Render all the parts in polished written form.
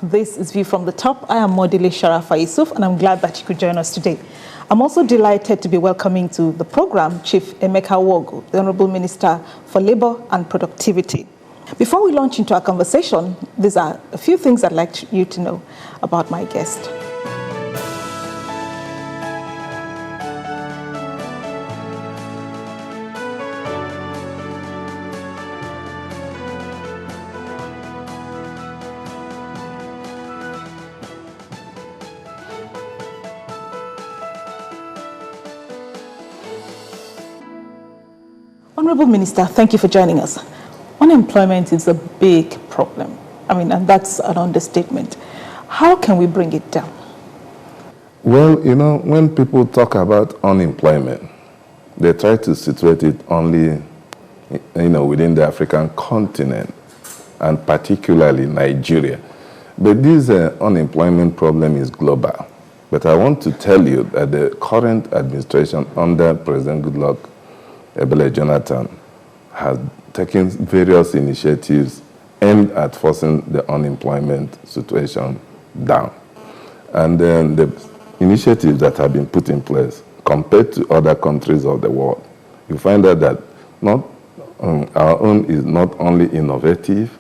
This is View from the Top. I am Modile Sharafa Yusuf, and I'm glad that you could join us today. I'm also delighted to be welcoming to the program Chief Emeka Wogu, the Honorable Minister for Labour and Productivity. Before we launch into our conversation, these are a few things I'd like you to know about my guest. Honorable Minister, thank you for joining us. Unemployment is a big problem. And that's an understatement. How can we bring it down? Well, when people talk about unemployment, they try to situate it only, within the African continent, and particularly Nigeria. But this unemployment problem is global. But I want to tell you that the current administration under President Goodluck Ebele Jonathan has taken various initiatives aimed at forcing the unemployment situation down. And then the initiatives that have been put in place, compared to other countries of the world, you find out that our own is not only innovative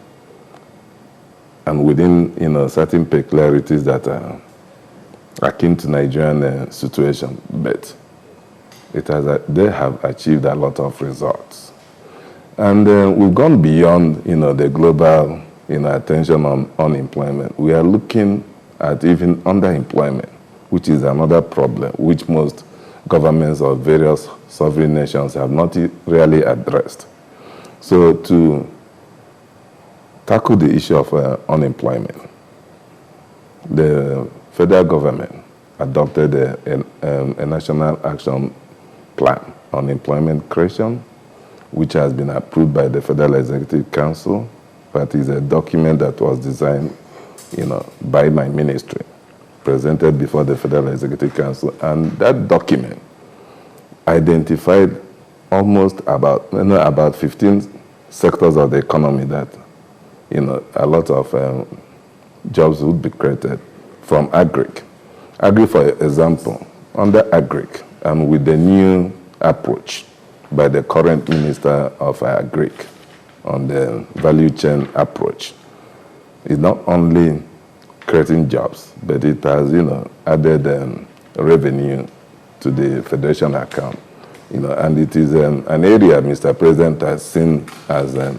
and within certain peculiarities that are akin to Nigerian situation, but they have achieved a lot of results. And we've gone beyond, the global, attention on unemployment. We are looking at even underemployment, which is another problem, which most governments of various sovereign nations have not really addressed. So to tackle the issue of unemployment, the federal government adopted a national action plan on employment creation, which has been approved by the Federal Executive Council, but is a document that was designed, by my ministry, presented before the Federal Executive Council, and that document identified almost about 15 sectors of the economy that, a lot of jobs would be created from agric. Agri, for example, under agric, and with the new approach by the current Minister of Agric on the value chain approach, is not only creating jobs, but it has, added revenue to the Federation account. And it is an area Mr. President has seen as that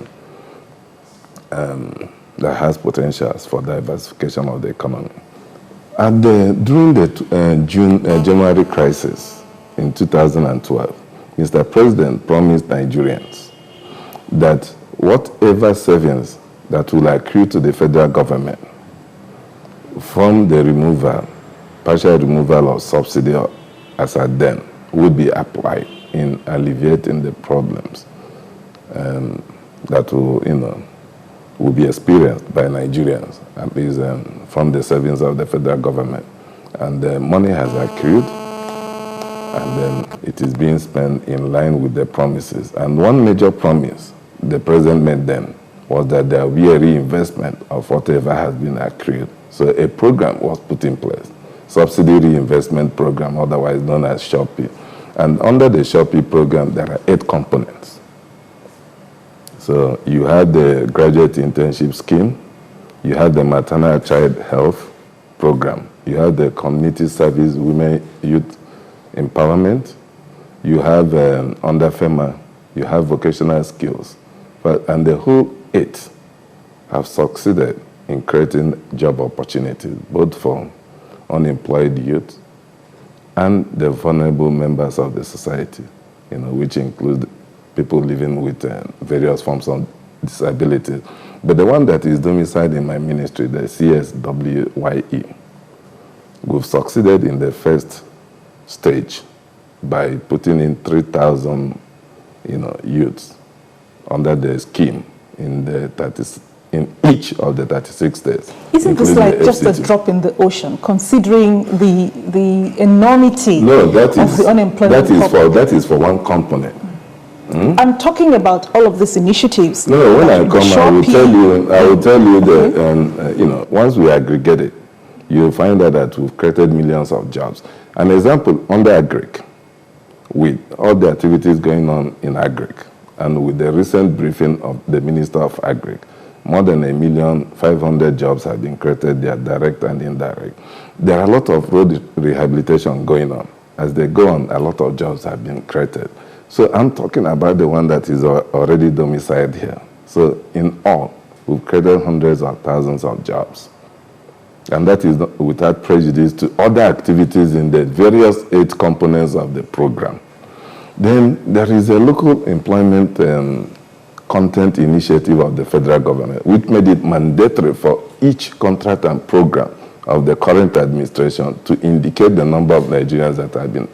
has potentials for diversification of the economy. And during the January crisis in 2012, Mr. President promised Nigerians that whatever savings that will accrue to the federal government from the partial removal of subsidy as at then, would be applied in alleviating the problems that will be experienced by Nigerians, at least from the savings of the federal government. And the money has accrued, and then it is being spent in line with the promises. And one major promise the president made then was that there will be a reinvestment of whatever has been accrued. So a program was put in place, subsidy reinvestment program, otherwise known as SHOPI. And under the SHOPI program, there are 8 components. So you have the graduate internship scheme, you have the maternal child health program, you have the community service women youth empowerment, you have under FEMA, you have vocational skills. And the whole 8 have succeeded in creating job opportunities, both for unemployed youth and the vulnerable members of the society, which include people living with various forms of disability. But the one that is domiciled in my ministry, the CSWYE, we've succeeded in the first stage by putting in 3,000, youths under the scheme in each of the 36 states. Isn't this like just a drop in the ocean, considering the enormity of the unemployment problem? That is for one component. I'm talking about all of these initiatives. No, when I the come, I Shopee- will tell you that, you know, once we aggregate it, you'll find out that we've created millions of jobs. An example, under Agric, with all the activities going on in Agric, and with the recent briefing of the Minister of Agric, more than 1,500,000 jobs have been created there, direct and indirect. There are a lot of road rehabilitation going on. As they go on, a lot of jobs have been created. So I'm talking about the one that is already domiciled here. So in all, we've created hundreds of thousands of jobs. And that is not without prejudice to other activities in the various 8 components of the program. Then there is a local employment content initiative of the federal government, which made it mandatory for each contract and program of the current administration to indicate the number of Nigerians that have been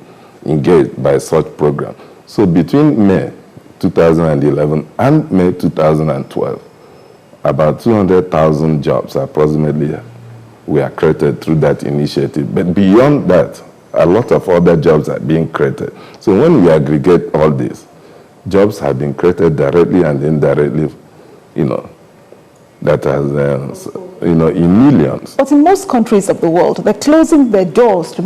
engaged by such program. So between May 2011 and May 2012, about 200,000 jobs approximately were created through that initiative. But beyond that, a lot of other jobs are being created. So when we aggregate all this, jobs have been created directly and indirectly, you know, that has, you know, in millions. But in most countries of the world, they're closing their doors to